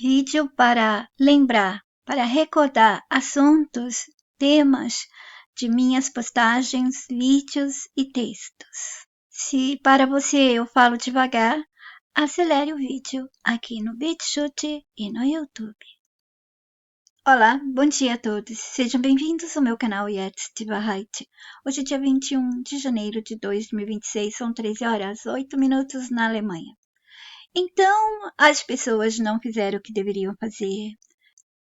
Vídeo para lembrar, para recordar assuntos, temas de minhas postagens, vídeos e textos. Se para você eu falo devagar, acelere o vídeo aqui no BitChute e no YouTube. Olá, bom dia a todos. Sejam bem-vindos ao meu canal Yates de Bahait. Hoje é dia 21 de janeiro de 2026, são 13 horas 8 minutos na Alemanha. Então, as pessoas não fizeram o que deveriam fazer,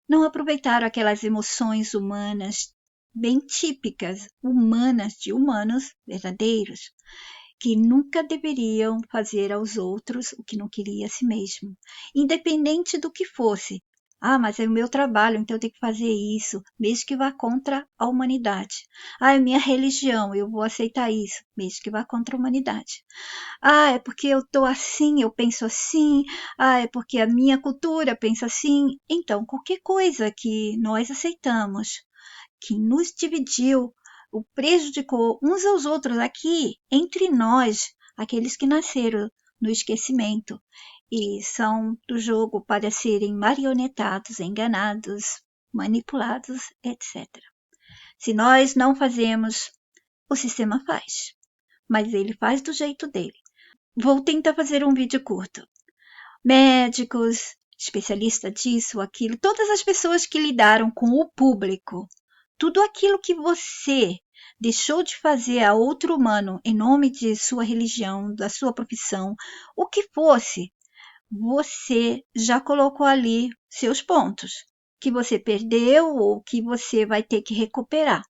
não aproveitaram aquelas emoções humanas bem típicas, humanas de humanos verdadeiros, que nunca deveriam fazer aos outros o que não queria a si mesmo, independente do que fosse. Ah, mas é o meu trabalho, então eu tenho que fazer isso, mesmo que vá contra a humanidade. Ah, é minha religião, eu vou aceitar isso, mesmo que vá contra a humanidade. Ah, é porque eu tô assim, eu penso assim. Ah, é porque a minha cultura pensa assim. Então, qualquer coisa que nós aceitamos, que nos dividiu, o prejudicou uns aos outros aqui, entre nós, aqueles que nasceram no esquecimento e são do jogo para serem marionetados, enganados, manipulados, etc. Se nós não fazemos, o sistema faz, mas ele faz do jeito dele. Vou tentar fazer um vídeo curto. Médicos, especialistas disso, aquilo, todas as pessoas que lidaram com o público, tudo aquilo que você deixou de fazer a outro humano em nome de sua religião, da sua profissão, o que fosse, você já colocou ali seus pontos, que você perdeu ou que você vai ter que recuperar,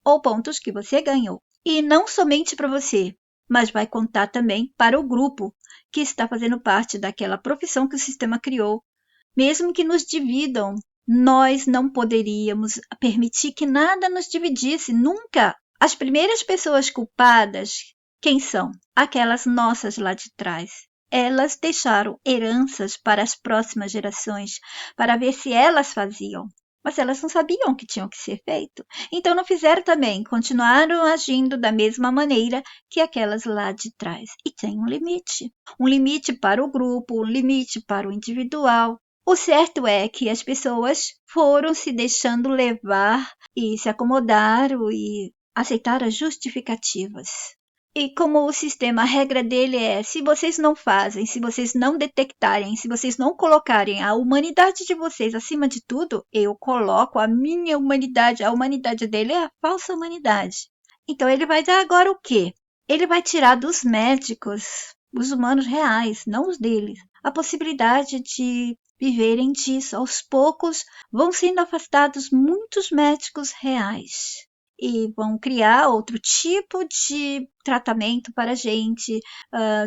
ou pontos que você ganhou. E não somente para você, mas vai contar também para o grupo que está fazendo parte daquela profissão que o sistema criou. Mesmo que nos dividam, nós não poderíamos permitir que nada nos dividisse, nunca. As primeiras pessoas culpadas, quem são? Aquelas nossas lá de trás. Elas deixaram heranças para as próximas gerações, para ver se elas faziam. Mas elas não sabiam que tinham que ser feito. Então não fizeram também, continuaram agindo da mesma maneira que aquelas lá de trás. E tem um limite. Um limite para o grupo, um limite para o individual. O certo é que as pessoas foram se deixando levar e se acomodaram e aceitaram as justificativas. E como o sistema, a regra dele é, se vocês não fazem, se vocês não detectarem, se vocês não colocarem a humanidade de vocês acima de tudo, eu coloco a minha humanidade, a humanidade dele é a falsa humanidade. Então ele vai dar agora o quê? Ele vai tirar dos médicos, os humanos reais, não os deles, a possibilidade de viverem disso. Aos poucos vão sendo afastados muitos médicos reais e vão criar outro tipo de tratamento para a gente,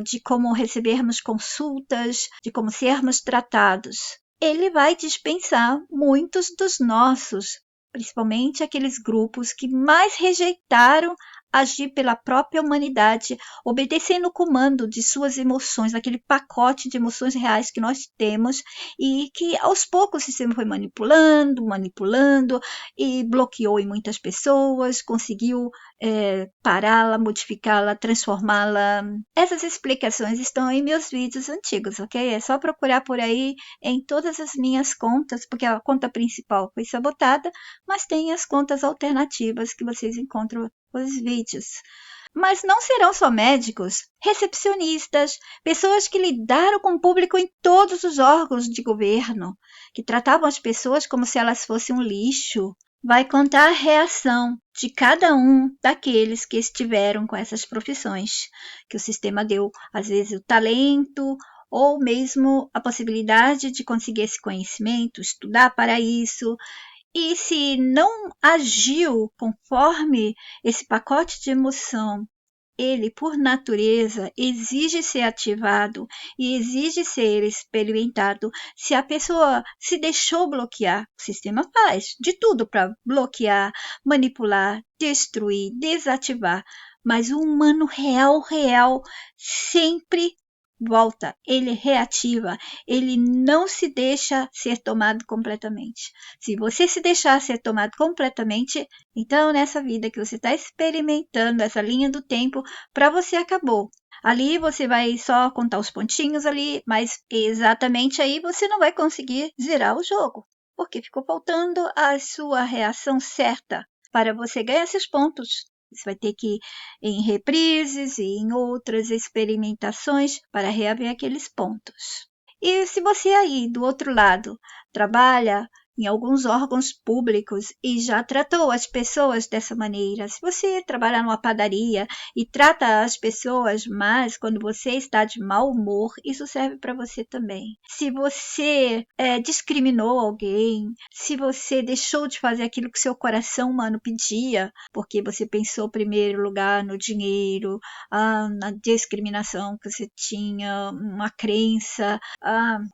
de como recebermos consultas, de como sermos tratados. Ele vai dispensar muitos dos nossos, principalmente aqueles grupos que mais rejeitaram agir pela própria humanidade, obedecendo o comando de suas emoções, aquele pacote de emoções reais que nós temos e que aos poucos o sistema foi manipulando e bloqueou em muitas pessoas, conseguiu pará-la, modificá-la, transformá-la. Essas explicações estão em meus vídeos antigos, ok? É só procurar por aí em todas as minhas contas, porque a conta principal foi sabotada, mas tem as contas alternativas que vocês encontram os vídeos. Mas não serão só médicos, recepcionistas, pessoas que lidaram com o público em todos os órgãos de governo, que tratavam as pessoas como se elas fossem um lixo. Vai contar a reação de cada um daqueles que estiveram com essas profissões, que o sistema deu, às vezes, o talento ou mesmo a possibilidade de conseguir esse conhecimento, estudar para isso. E se não agiu conforme esse pacote de emoção, ele, por natureza, exige ser ativado e exige ser experimentado. Se a pessoa se deixou bloquear, o sistema faz de tudo para bloquear, manipular, destruir, desativar. Mas o humano real, sempre volta, ele reativa, ele não se deixa ser tomado completamente. Se você se deixar ser tomado completamente, então nessa vida que você está experimentando essa linha do tempo, para você acabou. Ali você vai só contar os pontinhos ali, mas exatamente aí você não vai conseguir zerar o jogo, porque ficou faltando a sua reação certa para você ganhar esses pontos. Você vai ter que ir em reprises e em outras experimentações para reaver aqueles pontos. E se você aí, do outro lado, trabalha em alguns órgãos públicos e já tratou as pessoas dessa maneira, se você trabalha numa padaria e trata as pessoas mais quando você está de mau humor, isso serve para você também. Se você discriminou alguém, se você deixou de fazer aquilo que seu coração humano pedia, porque você pensou em primeiro lugar no dinheiro, na discriminação que você tinha, uma crença,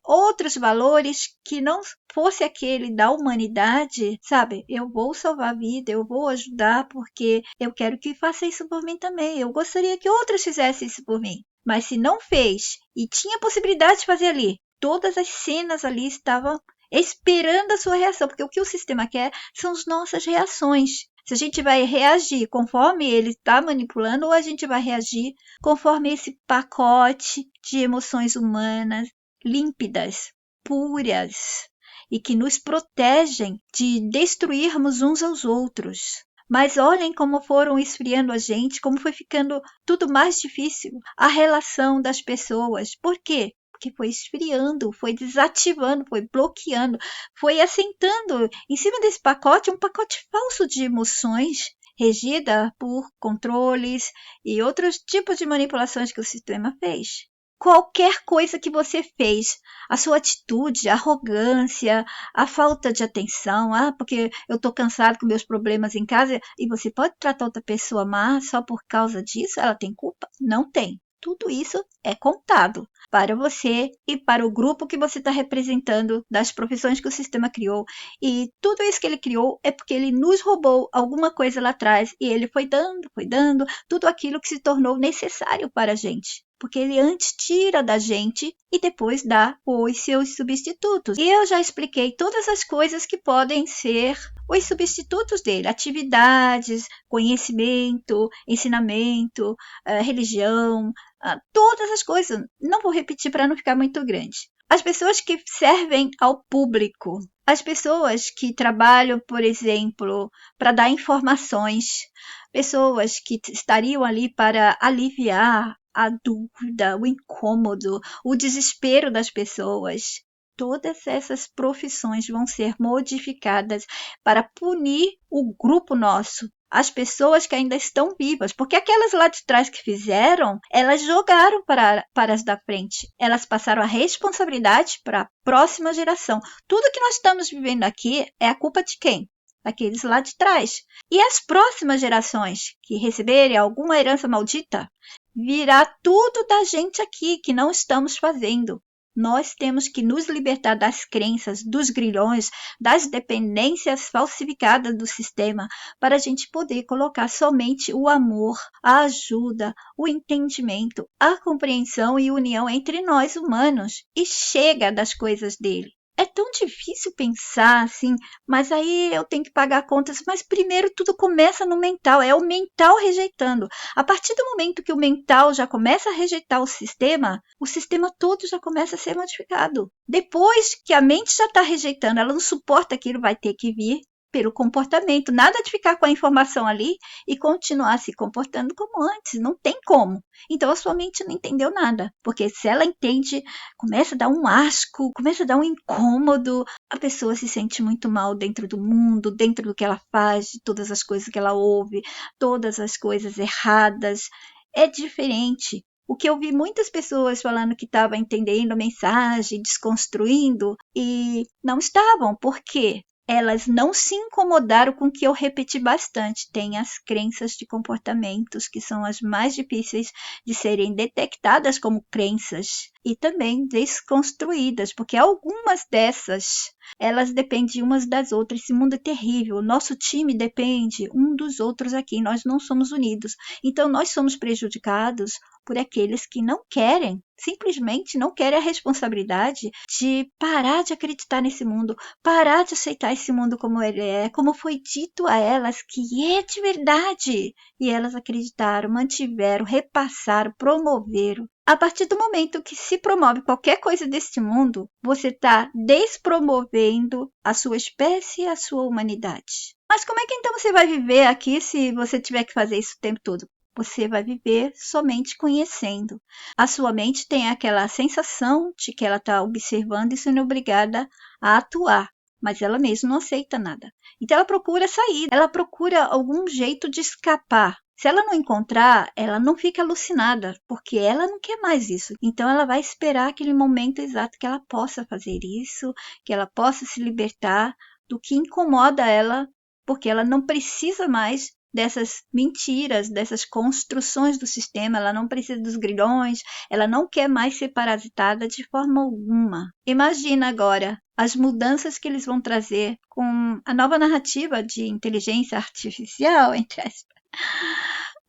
outros valores que não fosse aquele da humanidade, sabe? Eu vou salvar a vida, eu vou ajudar porque eu quero que faça isso por mim também. Eu gostaria que outros fizessem isso por mim. Mas se não fez e tinha possibilidade de fazer ali, todas as cenas ali estavam esperando a sua reação, porque o que o sistema quer são as nossas reações. Se a gente vai reagir conforme ele está manipulando ou a gente vai reagir conforme esse pacote de emoções humanas límpidas, puras e que nos protegem de destruirmos uns aos outros. Mas olhem como foram esfriando a gente, como foi ficando tudo mais difícil, a relação das pessoas. Por quê? Porque foi esfriando, foi desativando, foi bloqueando, foi assentando em cima desse pacote, um pacote falso de emoções, regida por controles e outros tipos de manipulações que o sistema fez. Qualquer coisa que você fez, a sua atitude, a arrogância, a falta de atenção, porque eu estou cansado com meus problemas em casa, e você pode tratar outra pessoa má só por causa disso? Ela tem culpa? Não tem. Tudo isso é contado para você e para o grupo que você está representando das profissões que o sistema criou. E tudo isso que ele criou é porque ele nos roubou alguma coisa lá atrás e ele foi dando tudo aquilo que se tornou necessário para a gente. Porque ele antes tira da gente e depois dá os seus substitutos. E eu já expliquei todas as coisas que podem ser os substitutos dele. Atividades, conhecimento, ensinamento, religião, todas as coisas. Não vou repetir para não ficar muito grande. As pessoas que servem ao público, as pessoas que trabalham, por exemplo, para dar informações, pessoas que estariam ali para aliviar a dúvida, o incômodo, o desespero das pessoas. Todas essas profissões vão ser modificadas para punir o grupo nosso, as pessoas que ainda estão vivas, porque aquelas lá de trás que fizeram, elas jogaram para as da frente, elas passaram a responsabilidade para a próxima geração. Tudo que nós estamos vivendo aqui é a culpa de quem? Daqueles lá de trás. E as próximas gerações que receberem alguma herança maldita, virá tudo da gente aqui que não estamos fazendo. Nós temos que nos libertar das crenças, dos grilhões, das dependências falsificadas do sistema, para a gente poder colocar somente o amor, a ajuda, o entendimento, a compreensão e união entre nós humanos. E chega das coisas dele. É tão difícil pensar assim, mas aí eu tenho que pagar contas. Mas primeiro tudo começa no mental, é o mental rejeitando. A partir do momento que o mental já começa a rejeitar o sistema todo já começa a ser modificado. Depois que a mente já está rejeitando, ela não suporta aquilo, vai ter que vir pelo comportamento. Nada de ficar com a informação ali e continuar se comportando como antes. Não tem como. Então a sua mente não entendeu nada. Porque se ela entende, começa a dar um asco, começa a dar um incômodo. A pessoa se sente muito mal dentro do mundo, dentro do que ela faz, de todas as coisas que ela ouve, todas as coisas erradas. É diferente. O que eu vi muitas pessoas falando que estavam entendendo a mensagem, desconstruindo, e não estavam. Por quê? Elas não se incomodaram com o que eu repeti bastante. Tem as crenças de comportamentos, que são as mais difíceis de serem detectadas como crenças e também desconstruídas, porque algumas dessas, elas dependem umas das outras. Esse mundo é terrível. O nosso time depende um dos outros aqui. Nós não somos unidos. Então, nós somos prejudicados por aqueles que não querem, simplesmente não querem a responsabilidade de parar de acreditar nesse mundo, parar de aceitar esse mundo como ele é, como foi dito a elas que é de verdade. E elas acreditaram, mantiveram, repassaram, promoveram. A partir do momento que se promove qualquer coisa deste mundo, você está despromovendo a sua espécie e a sua humanidade. Mas como é que então você vai viver aqui se você tiver que fazer isso o tempo todo? Você vai viver somente conhecendo. A sua mente tem aquela sensação de que ela está observando e sendo obrigada a atuar, mas ela mesma não aceita nada. Então ela procura sair, ela procura algum jeito de escapar. Se ela não encontrar, ela não fica alucinada, porque ela não quer mais isso. Então ela vai esperar aquele momento exato que ela possa fazer isso, que ela possa se libertar do que incomoda ela, porque ela não precisa mais dessas mentiras, dessas construções do sistema, ela não precisa dos grilhões, ela não quer mais ser parasitada de forma alguma. Imagina agora as mudanças que eles vão trazer com a nova narrativa de inteligência artificial, entre aspas.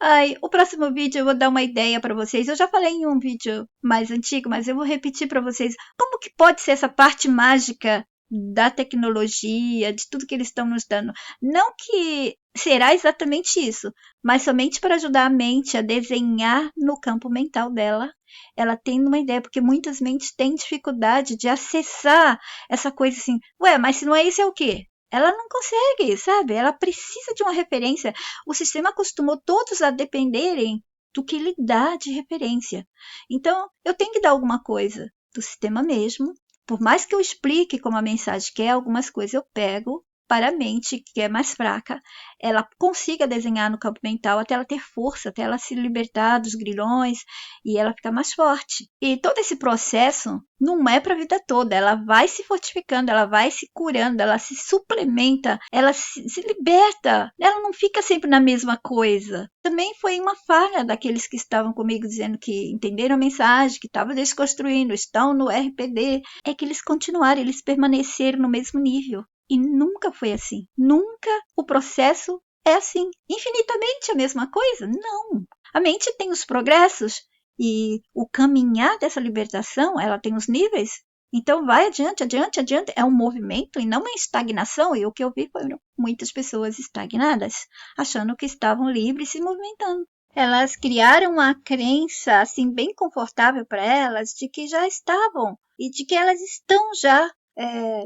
Ai, o próximo vídeo eu vou dar uma ideia para vocês. Eu já falei em um vídeo mais antigo, mas eu vou repetir para vocês como que pode ser essa parte mágica da tecnologia, de tudo que eles estão nos dando. Não que será exatamente isso, mas somente para ajudar a mente a desenhar no campo mental dela. Ela tem uma ideia, porque muitas mentes têm dificuldade de acessar essa coisa assim. Ué, mas se não é isso, é o quê? Ela não consegue, sabe? Ela precisa de uma referência. O sistema acostumou todos a dependerem do que lhe dá de referência. Então, eu tenho que dar alguma coisa do sistema mesmo. Por mais que eu explique como a mensagem quer, algumas coisas eu pego para a mente, que é mais fraca, ela consiga desenhar no campo mental até ela ter força, até ela se libertar dos grilhões e ela ficar mais forte. E todo esse processo não é para a vida toda, ela vai se fortificando, ela vai se curando, ela se suplementa, ela se liberta, ela não fica sempre na mesma coisa. Também foi uma falha daqueles que estavam comigo dizendo que entenderam a mensagem, que estavam desconstruindo, estão no RPD, é que eles continuaram, eles permaneceram no mesmo nível. E nunca foi assim. Nunca o processo é assim. Infinitamente a mesma coisa? Não. A mente tem os progressos e o caminhar dessa libertação, ela tem os níveis. Então vai adiante, adiante, adiante. É um movimento e não uma estagnação. E o que eu vi foram muitas pessoas estagnadas, achando que estavam livres e se movimentando. Elas criaram uma crença assim bem confortável para elas de que já estavam e de que elas estão já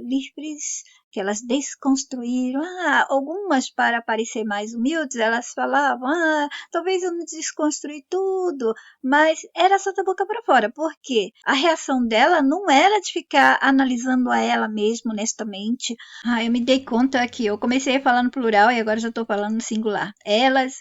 livres, que elas desconstruíram. Algumas, para parecer mais humildes, elas falavam, talvez eu não desconstruí tudo, mas era só da boca para fora, porque a reação dela não era de ficar analisando a ela mesma honestamente. Eu me dei conta que eu comecei a falar no plural e agora já estou falando no singular. Ela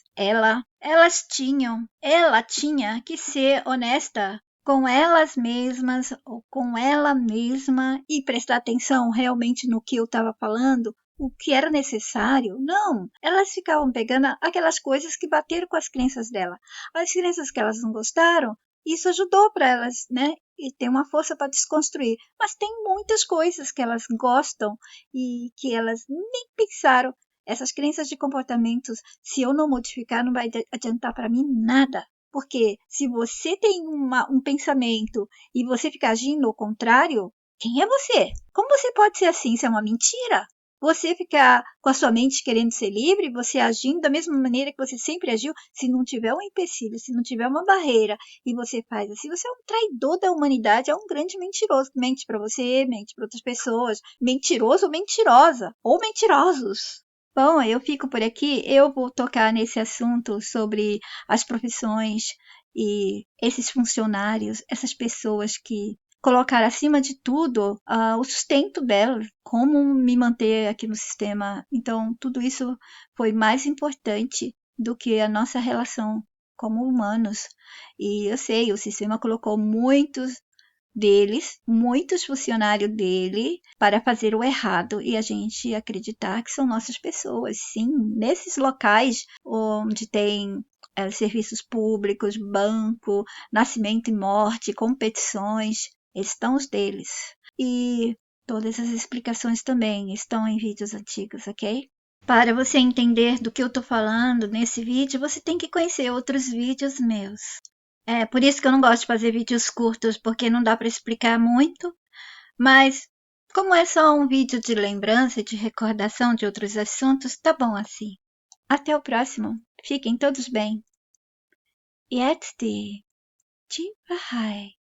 tinha que ser honesta com elas mesmas ou com ela mesma e prestar atenção realmente no que eu estava falando, o que era necessário. Não, elas ficavam pegando aquelas coisas que bateram com as crenças dela. As crenças que elas não gostaram, isso ajudou para elas, né? E tem uma força para desconstruir. Mas tem muitas coisas que elas gostam e que elas nem pensaram. Essas crenças de comportamentos, se eu não modificar, não vai adiantar para mim nada. Porque se você tem um pensamento e você fica agindo ao contrário, quem é você? Como você pode ser assim? Isso é uma mentira. Você ficar com a sua mente querendo ser livre, você agindo da mesma maneira que você sempre agiu, se não tiver um empecilho, se não tiver uma barreira, e você faz assim, você é um traidor da humanidade, é um grande mentiroso. Mente para você, mente para outras pessoas. Mentiroso ou mentirosa, ou mentirosos. Bom, eu fico por aqui. Eu vou tocar nesse assunto sobre as profissões e esses funcionários, essas pessoas que colocaram acima de tudo o sustento delas, como me manter aqui no sistema. Então, tudo isso foi mais importante do que a nossa relação como humanos. E eu sei, o sistema colocou muitos funcionários dele, para fazer o errado e a gente acreditar que são nossas pessoas. Sim, nesses locais onde tem serviços públicos, banco, nascimento e morte, competições, estão os deles. E todas as explicações também estão em vídeos antigos, ok? Para você entender do que eu estou falando nesse vídeo, você tem que conhecer outros vídeos meus. É por isso que eu não gosto de fazer vídeos curtos, porque não dá para explicar muito, mas como é só um vídeo de lembrança e de recordação de outros assuntos, tá bom assim. Até o próximo. Fiquem todos bem. Jetzt die Tiefe